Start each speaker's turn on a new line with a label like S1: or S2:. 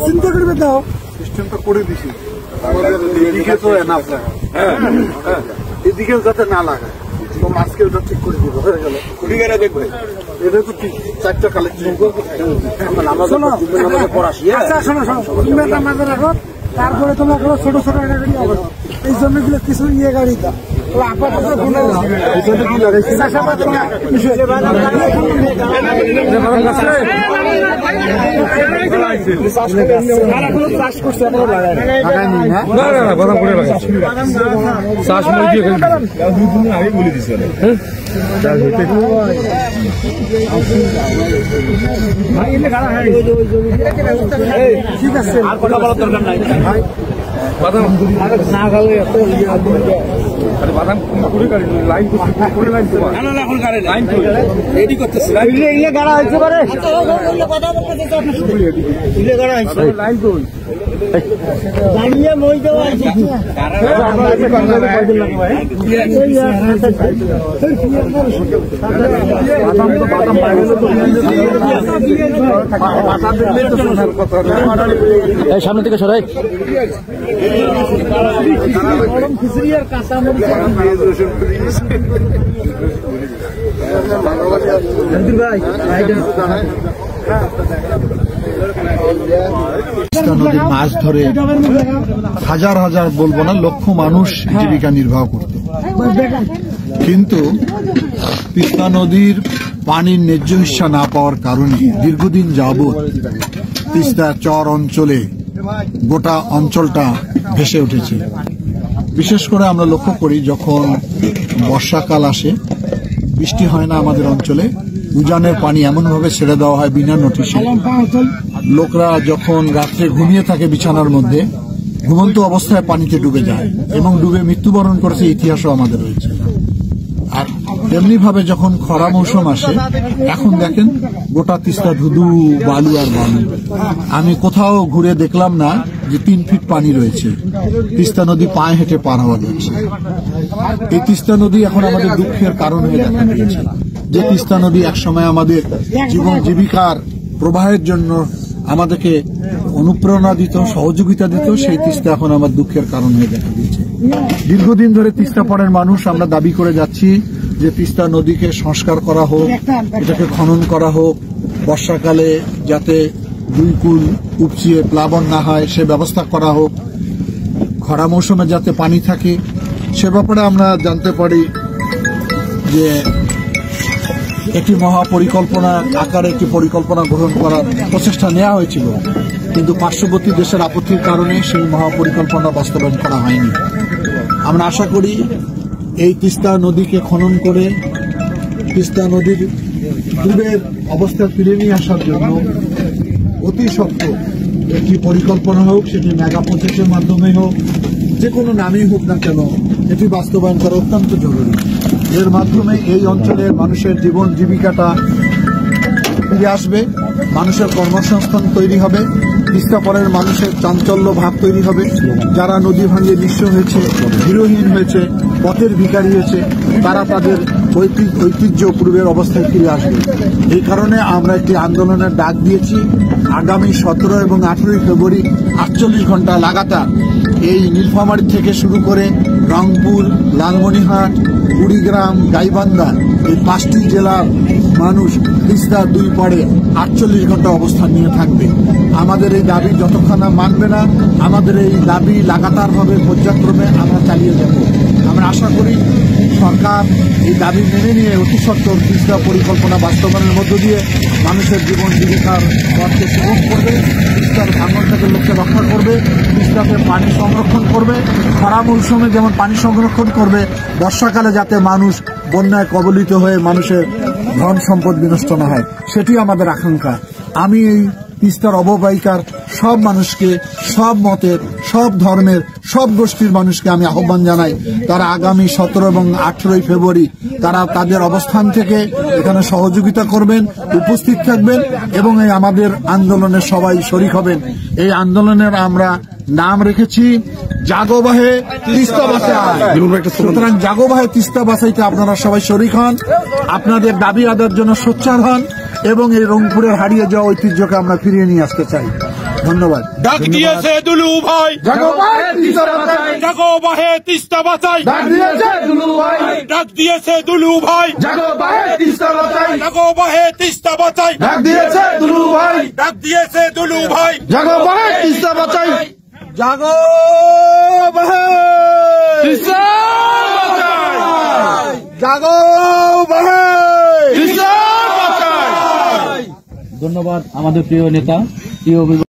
S1: চিন্তা করবে তো সিস্টেমটা করে দিছি আমাদের এদিকে তো এনাফ লাগে এদিকে যাতে না লাগায় তো আজকে ওটা ঠিক করে দিব হয়ে গেল কুড়িগারে দেখবে এটা তো ঠিক চারটা কালেকশন নামাজে রাখো তারপরে তোমার ছোট ছোট গাড়ি হবে এই জন্য কিছু ইয়ে গাড়ি দাও ঠিক আছে আর কথা বলার দরকার নাই বাদাম না গেলে বাদাম পুরো গাড়ি লাইন করে লাইন না এখন গাড়ি লাইন রেডি করতেছে ইলে গাড়া হইছে পারে কথা বলতেছে ইলে গাড়া হইছে লাইন কই গাড়িয়ে মই দেওয়া আছে বাদাম এই সামনে থেকে সরাই খিচুড়ি আর কাঁচা
S2: নদীর মাছ ধরে হাজার হাজার বলবো না লক্ষ মানুষ জীবিকা নির্বাহ করত, কিন্তু তিস্তা নদীর পানির ন্যায্য হিস্যা না পাওয়ার কারণে দীর্ঘদিন যাবৎ তিস্তা চর অঞ্চলে গোটা অঞ্চলটা ভেসে উঠেছে। বিশেষ করে আমরা লক্ষ্য করি যখন বর্ষাকাল আসে, বৃষ্টি হয় না আমাদের অঞ্চলে, উজানের পানি এমনভাবে ছেড়ে দেওয়া হয় বিনা নোটিশে। লোকরা যখন রাত্রে ঘুমিয়ে থাকে বিছানার মধ্যে, ঘুমন্ত অবস্থায় পানিতে ডুবে যায় এবং ডুবে মৃত্যুবরণ করেছে ইতিহাসও আমাদের রয়েছে। আর তেমনি ভাবে যখন খরা মৌসুম আসে, এখন দেখেন গোটা তিস্তা ধুধু বালু আর বালু। আমি কোথাও ঘুরে দেখলাম না যে 3 ফিট পানি রয়েছে। তিস্তা নদী পায়ে হেঁটে পার হওয়া যাচ্ছে। এই তিস্তা নদী এখন আমাদের দুঃখের কারণ হয়ে দেখা দিয়েছে। যে তিস্তা নদী একসময় আমাদের জীবন জীবিকার প্রবাহের জন্য আমাদেরকে অনুপ্রেরণা দিত, সহযোগিতা দিত, সেই তিস্তা এখন আমার দুঃখের কারণ হয়ে দেখা দিয়েছে। দীর্ঘদিন ধরে তিস্তা পাড়ের মানুষ আমরা দাবি করে যাচ্ছি যে তিস্তা নদীকে সংস্কার করা হোক, এটাকে খনন করা হোক, বর্ষাকালে যাতে 2 কুল উপচিয়ে প্লাবন না হয় সে ব্যবস্থা করা হোক, খরা মৌসুমে যাতে পানি থাকে সে ব্যাপারে আমরা জানতে পারি যে একটি মহাপরিকল্পনা আকারে একটি পরিকল্পনা গ্রহণ করার প্রচেষ্টা নেওয়া হয়েছিল, কিন্তু পার্শ্ববর্তী দেশের আপত্তির কারণে সেই মহাপরিকল্পনা বাস্তবায়ন করা হয়নি। আমরা আশা করি এই তিস্তা নদীকে খনন করে তিস্তা নদীর পূর্বের অবস্থা ফিরে নিয়ে আসার জন্য অতি সত্বর একটি পরিকল্পনা হোক, সেটি মেগা প্রজেক্টের মাধ্যমে হোক, যে কোনো নামেই হোক না কেন, এটি বাস্তবায়ন করা অত্যন্ত জরুরি। এর মাধ্যমে এই অঞ্চলের মানুষের জীবন জীবিকাটা ফিরে আসবে, মানুষের কর্মসংস্থান তৈরি হবে, তিস্তা পাড়ের মানুষের চাঞ্চল্য ভাব তৈরি হবে। যারা নদী ভাঙিয়ে নিঃস্ব হয়েছে, গৃহহীন হয়েছে, পথের ভিখারি হয়েছে, তারা তাদের ঐতিহ্য পূর্বের অবস্থায় ফিরে আসবে। এই কারণে আমরা একটি আন্দোলনের ডাক দিয়েছি। আগামী 17 এবং 18 ফেব্রুয়ারি 48 ঘন্টা লাগাতার এই নীলফামারী থেকে শুরু করে রংপুর, লালমনিরহাট, কুড়িগ্রাম, গাইবান্ধা এই 5টি জেলার মানুষ তিস্তা 2 পাড়ে 48 ঘন্টা অবস্থান নিয়ে থাকবে। আমাদের এই দাবি যতক্ষণ মানবে না, আমাদের এই দাবি লাগাতারভাবে পর্যায়ক্রমে আমরা চালিয়ে যাব। আমরা আশা করি সরকার এই দাবি মেনে নিয়ে অতি সত্বর তিস্তা পরিকল্পনা বাস্তবায়নের মধ্য দিয়ে মানুষের জীবন জীবিকার পথকে সুগম করবে, তিস্তার ভাঙন থেকে লোককে রক্ষা করবে, তিস্তাতে পানি সংরক্ষণ করবে, খরা মৌসুমে যেমন পানি সংরক্ষণ করবে, বর্ষাকালে যাতে মানুষ বন্যায় কবলিত হয়ে মানুষের ধন সম্পদ বিনষ্ট না হয়, সেটি আমাদের আকাঙ্ক্ষা। আমি এই তিস্তার অববাহিকার সব মানুষকে, সব মতের, সব ধর্মের, সব গোষ্ঠীর মানুষকে আমি আহ্বান জানাই, তারা আগামী 17 এবং 18 ফেব্রুয়ারি তারা তাদের অবস্থান থেকে এখানে সহযোগিতা করবেন, উপস্থিত থাকবেন এবং এই আমাদের আন্দোলনে সবাই শরিক হবেন। এই আন্দোলনের আমরা নাম রেখেছি জাগো বাহে তিস্তা বাঁচাই। সুতরাং জাগো বাহে তিস্তা বাঁচাইতে আপনারা সবাই শরিক হন, আপনাদের দাবি আদায়ের জন্য সোচ্চার হন এবং এই রংপুরের হারিয়ে যাওয়া ঐতিহ্যকে আমরা ফিরিয়ে নিয়ে আসতে চাই। ধন্যবাদ।
S3: ডাক দিয়েছে দুলু ভাই,
S2: জাগো বাহে তিস্তা বাঁচাই,
S3: জাগো বাহে তিস্তা বাঁচাই,
S2: ডাক দিয়েছে দুলু ভাই,
S3: ডাক দিয়েছে দুলু ভাই,
S2: জাগো বাহে তিস্তা বাঁচাই,
S3: জাগো বাহে তিস্তা বাঁচাই,
S2: ডাক দিয়েছে দুলু ভাই,
S3: ডাক দিয়েছে দুলু ভাই,
S2: জাগো বাহে তিস্তা বাঁচাই,
S3: জাগো বাহে তিস্তা বাঁচাই, জাগো বাহে তিস্তা বাঁচাই।
S4: ধন্যবাদ আমাদের প্রিয় নেতা, প্রিয়